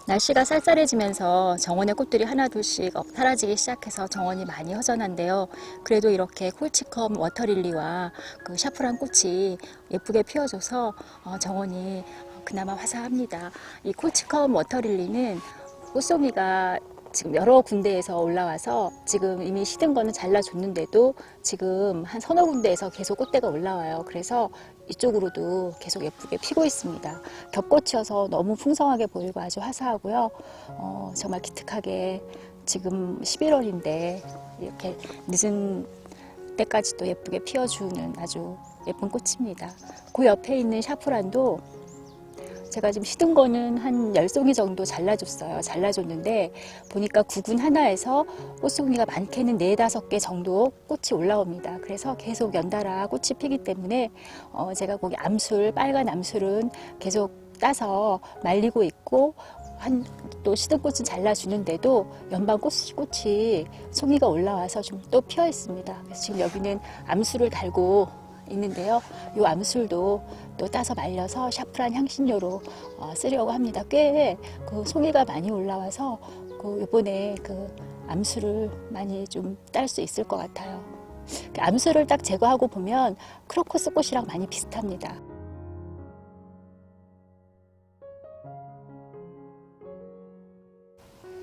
날씨가 쌀쌀해지면서 정원의 꽃들이 하나둘씩 사라지기 시작해서 정원이 많이 허전한데요. 그래도 이렇게 콜치컴 워터릴리와 그 샤프란 꽃이 예쁘게 피어줘서 정원이 그나마 화사합니다. 이 콜치컴 워터릴리는 꽃송이가 지금 여러 군데에서 올라와서 지금 이미 시든 거는 잘라줬는데도 지금 한 서너 군데에서 계속 꽃대가 올라와요. 그래서 이쪽으로도 계속 예쁘게 피고 있습니다. 겹꽃이어서 너무 풍성하게 보이고 아주 화사하고요. 정말 기특하게 지금 11월인데 이렇게 늦은 때까지도 예쁘게 피어주는 아주 예쁜 꽃입니다. 그 옆에 있는 샤프란도 제가 지금 시든 거는 한 10송이 정도 잘라줬는데 보니까 구근 하나에서 꽃송이가 많게는 4, 5개 정도 꽃이 올라옵니다. 그래서 계속 연달아 꽃이 피기 때문에 제가 거기 암술, 빨간 암술은 계속 따서 말리고 있고 또 시든 꽃은 잘라주는데도 연방 꽃이 송이가 올라와서 좀 또 피어 있습니다. 그래서 지금 여기는 암술을 달고 있는데요. 이 암술도 또 따서 말려서 샤프란 향신료로 쓰려고 합니다. 꽤 그 송이가 많이 올라와서 이번에 그 암술을 많이 좀 딸 수 있을 것 같아요. 그 암술을 딱 제거하고 보면 크로커스 꽃이랑 많이 비슷합니다.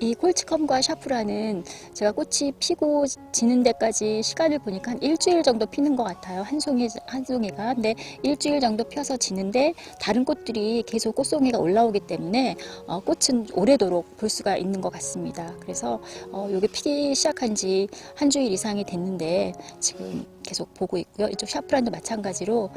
이 콜치컴과 샤프란은 제가 꽃이 피고 지는 데까지 시간을 보니까 한 일주일 정도 피는 것 같아요. 한 송이가. 근데 일주일 정도 펴서 지는데 다른 꽃들이 계속 꽃송이가 올라오기 때문에 꽃은 오래도록 볼 수가 있는 것 같습니다. 그래서 이게 피기 시작한 지 한 주일 이상이 됐는데 지금 계속 보고 있고요. 이쪽 샤프란도 마찬가지로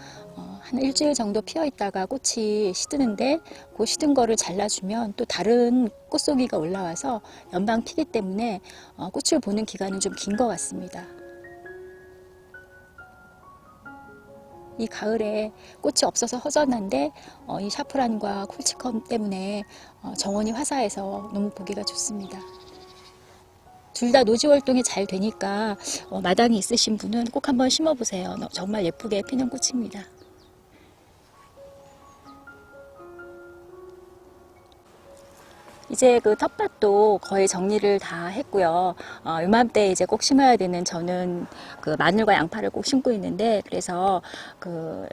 한 일주일 정도 피어 있다가 꽃이 시드는데 그 시든 거를 잘라주면 또 다른 꽃송이가 올라와서 연방 피기 때문에 꽃을 보는 기간은 좀 긴 것 같습니다. 이 가을에 꽃이 없어서 허전한데 이 샤프란과 콜치컴 때문에 정원이 화사해서 너무 보기가 좋습니다. 둘 다 노지 활동이 잘 되니까 마당이 있으신 분은 꼭 한번 심어보세요. 정말 예쁘게 피는 꽃입니다. 이제 그 텃밭도 거의 정리를 다 했고요. 이맘때 이제 꼭 심어야 되는 저는 그 마늘과 양파를 꼭 심고 있는데 그래서 그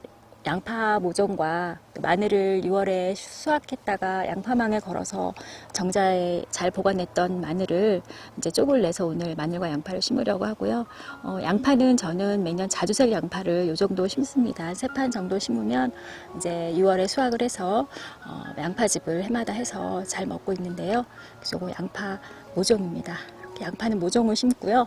양파 모종과 마늘을 6월에 수확했다가 양파망에 걸어서 정자에 잘 보관했던 마늘을 이제 쪽을 내서 오늘 마늘과 양파를 심으려고 하고요. 양파는 저는 매년 자주색 양파를 요 정도 심습니다. 3판 정도 심으면 이제 6월에 수확을 해서 양파즙을 해마다 해서 잘 먹고 있는데요. 그래서 이거 양파 모종입니다. 이렇게 양파는 모종을 심고요.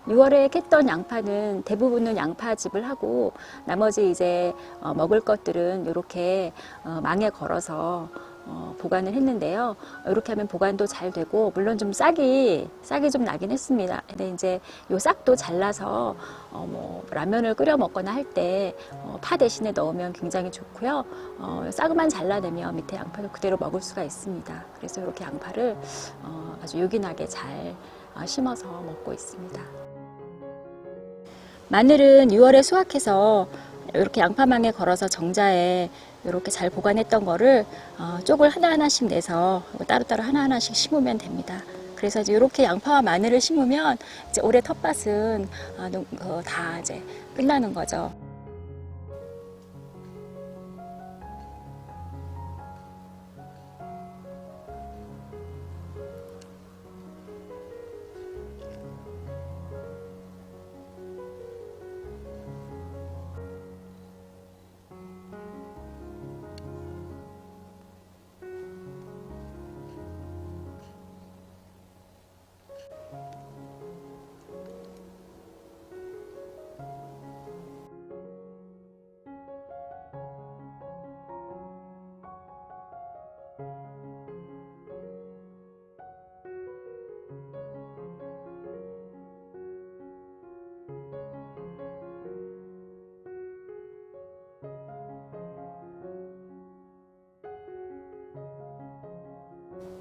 6월에 캤던 양파는 대부분은 양파즙을 하고 나머지 이제 먹을 것들은 이렇게 망에 걸어서 보관을 했는데요. 이렇게 하면 보관도 잘 되고 물론 좀 싹이 좀 나긴 했습니다. 근데 이제 요 싹도 잘라서 뭐 라면을 끓여 먹거나 할 때 파 대신에 넣으면 굉장히 좋고요. 싹만 잘라내면 밑에 양파도 그대로 먹을 수가 있습니다. 그래서 이렇게 양파를 아주 요긴하게 잘 심어서 먹고 있습니다. 마늘은 6월에 수확해서 이렇게 양파망에 걸어서 정자에 이렇게 잘 보관했던 거를 쪽을 하나하나씩 내서 따로따로 하나하나씩 심으면 됩니다. 그래서 이제 이렇게 양파와 마늘을 심으면 이제 올해 텃밭은 다 이제 끝나는 거죠.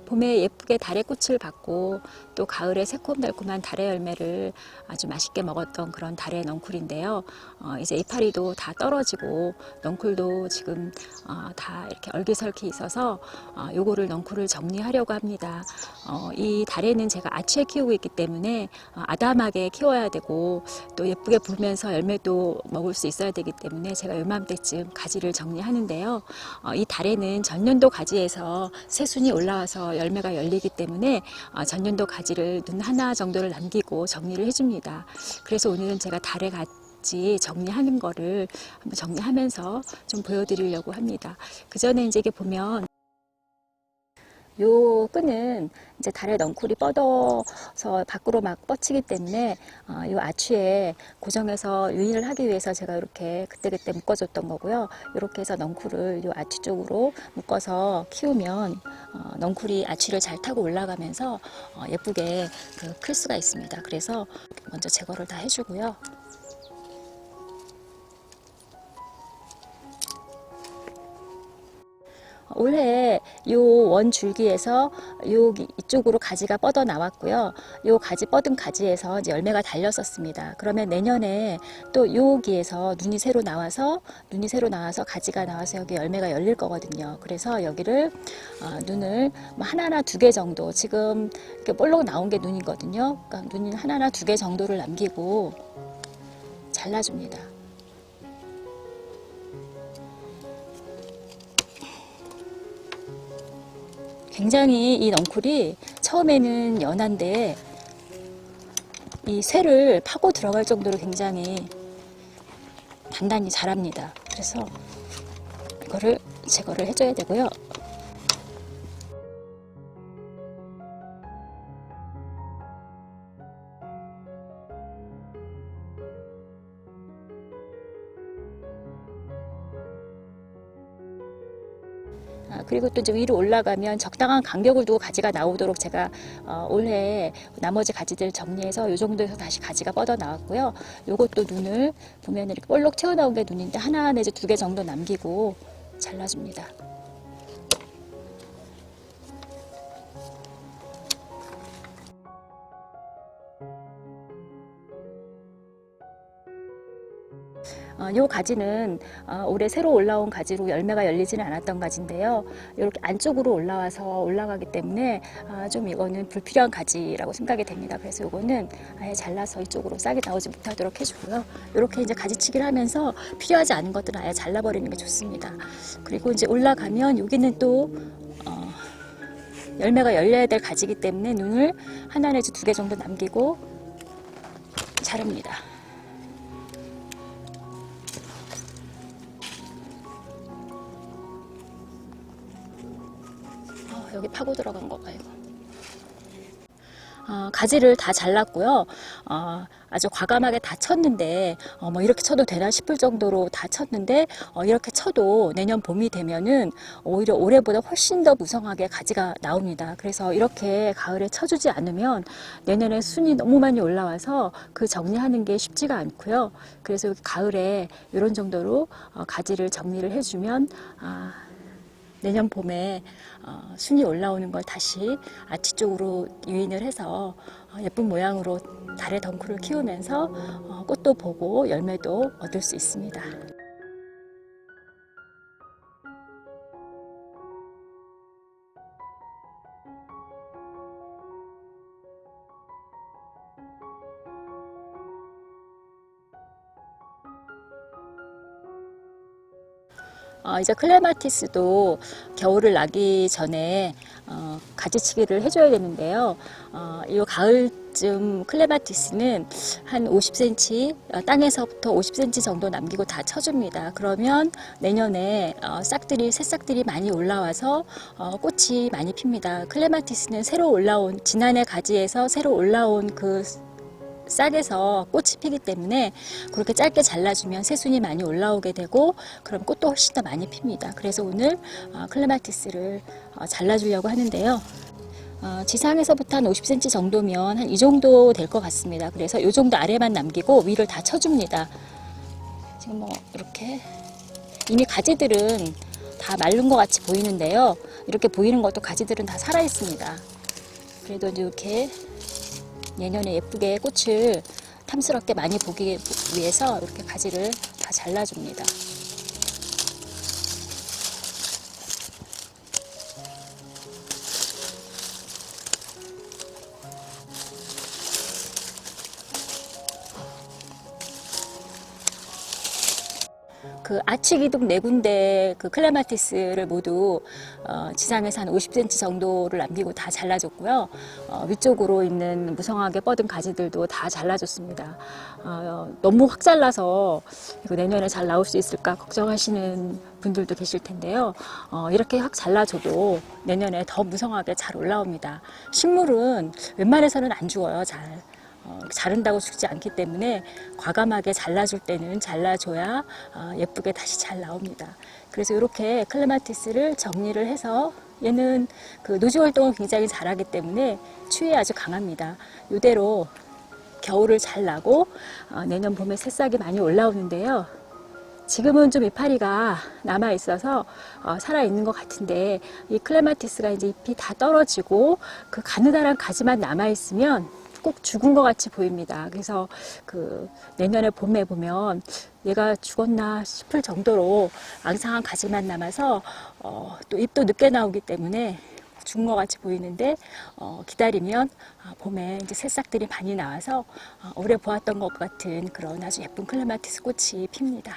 봄에 예쁘게 달의 꽃을 받고 또 가을에 새콤달콤한 달의 열매를 아주 맛있게 먹었던 그런 달의 넝쿨인데요. 이제 이파리도 다 떨어지고 넝쿨도 지금 다 이렇게 얼기설기 있어서 요거를 넝쿨을 정리하려고 합니다. 이 달에는 제가 아치에 키우고 있기 때문에 아담하게 키워야 되고 또 예쁘게 불면서 열매도 먹을 수 있어야 되기 때문에 제가 요맘때쯤 가지를 정리하는데요. 이 달에는 전년도 가지에서 새순이 올라와서 열매가 열리기 때문에 전년도 가지를 눈 하나 정도를 남기고 정리를 해줍니다. 그래서 오늘은 제가 달의 가지 정리하는 거를 한번 정리하면서 좀 보여드리려고 합니다. 그 전에 이제 이게 보면 요 끈은 이제 달의 넝쿨이 뻗어서 밖으로 막 뻗치기 때문에 요 아치에 고정해서 유인을 하기 위해서 제가 이렇게 그때그때 묶어줬던 거고요. 이렇게 해서 넝쿨을 요 아치 쪽으로 묶어서 키우면 넝쿨이 아치를 잘 타고 올라가면서 예쁘게 클 수가 있습니다. 그래서 먼저 제거를 다 해주고요. 올해 요 원 줄기에서 이쪽으로 가지가 뻗어 나왔고요. 요 가지 뻗은 가지에서 이제 열매가 달렸었습니다. 그러면 내년에 또 여기에서 눈이 새로 나와서 가지가 나와서 여기 열매가 열릴 거거든요. 그래서 여기를 눈을 하나나 두 개 정도, 지금 이렇게 볼록 나온 게 눈이거든요. 그러니까 눈 하나나 두 개 정도를 남기고 잘라줍니다. 굉장히 이 넝쿨이 처음에는 연한데 이 쇠를 파고 들어갈 정도로 굉장히 단단히 자랍니다. 그래서 이거를 제거를 해줘야 되고요. 그리고 또 이제 위로 올라가면 적당한 간격을 두고 가지가 나오도록 제가 올해 나머지 가지들 정리해서 이 정도에서 다시 가지가 뻗어 나왔고요. 요것도 눈을 보면 이렇게 볼록 튀어나온 게 눈인데 하나 내지 두 개 정도 남기고 잘라줍니다. 요 가지는 올해 새로 올라온 가지로 열매가 열리지는 않았던 가지인데요. 이렇게 안쪽으로 올라가기 때문에 좀 이거는 불필요한 가지라고 생각이 됩니다. 그래서 이거는 아예 잘라서 이쪽으로 싹이 나오지 못하도록 해주고요. 이렇게 이제 가지치기를 하면서 필요하지 않은 것들은 아예 잘라버리는 게 좋습니다. 그리고 이제 올라가면 여기는 또 열매가 열려야 될 가지이기 때문에 눈을 하나 내지 두 개 정도 남기고 자릅니다. 여기 파고 들어간 거 봐, 이거. 가지를 다 잘랐고요. 아주 과감하게 다 쳤는데 뭐 이렇게 쳐도 되나 싶을 정도로 다 쳤는데 이렇게 쳐도 내년 봄이 되면은 오히려 올해보다 훨씬 더 무성하게 가지가 나옵니다. 그래서 이렇게 가을에 쳐주지 않으면 내년에 순이 너무 많이 올라와서 그 정리하는 게 쉽지가 않고요. 그래서 가을에 이런 정도로 가지를 정리를 해주면 내년 봄에 순이 올라오는 걸 다시 아치 쪽으로 유인을 해서 예쁜 모양으로 달의 덩쿨을 키우면서 꽃도 보고 열매도 얻을 수 있습니다. 이제 클레마티스도 겨울을 나기 전에 가지치기를 해줘야 되는데요. 이 가을쯤 클레마티스는 한 50cm, 땅에서부터 50cm 정도 남기고 다 쳐줍니다. 그러면 내년에 새싹들이 많이 올라와서 꽃이 많이 핍니다. 클레마티스는 지난해 가지에서 새로 올라온 그 싹에서 꽃이 피기 때문에 그렇게 짧게 잘라주면 새순이 많이 올라오게 되고 그럼 꽃도 훨씬 더 많이 핍니다. 그래서 오늘 클레마티스를 잘라주려고 하는데요. 지상에서부터 한 50cm 정도면 한 이 정도 될 것 같습니다. 그래서 이 정도 아래만 남기고 위를 다 쳐줍니다. 지금 뭐 이렇게 이미 가지들은 다 마른 것 같이 보이는데요. 이렇게 보이는 것도 가지들은 다 살아 있습니다. 그래도 이렇게 내년에 예쁘게 꽃을 탐스럽게 많이 보기 위해서 이렇게 가지를 다 잘라줍니다. 그 아치기둥 4군데 그 클레마티스를 모두 지상에서 한 50cm 정도를 남기고 다 잘라줬고요. 위쪽으로 있는 무성하게 뻗은 가지들도 다 잘라줬습니다. 너무 확 잘라서 이거 내년에 잘 나올 수 있을까 걱정하시는 분들도 계실 텐데요. 이렇게 확 잘라줘도 내년에 더 무성하게 잘 올라옵니다. 식물은 웬만해서는 안 죽어요, 잘. 자른다고 죽지 않기 때문에 과감하게 잘라줄 때는 잘라줘야 예쁘게 다시 잘 나옵니다. 그래서 이렇게 클레마티스를 정리를 해서 얘는 그 노지 활동을 굉장히 잘하기 때문에 추위에 아주 강합니다. 이대로 겨울을 잘 나고 내년 봄에 새싹이 많이 올라오는데요. 지금은 좀 이파리가 남아 있어서 살아 있는 것 같은데 이 클레마티스가 이제 잎이 다 떨어지고 그 가느다란 가지만 남아 있으면 꼭 죽은 것 같이 보입니다. 그래서 그 내년에 봄에 보면 얘가 죽었나 싶을 정도로 앙상한 가지만 남아서 또 잎도 늦게 나오기 때문에 죽은 것 같이 보이는데 기다리면 봄에 이제 새싹들이 많이 나와서 올해 보았던 것 같은 그런 아주 예쁜 클레마티스 꽃이 핍니다.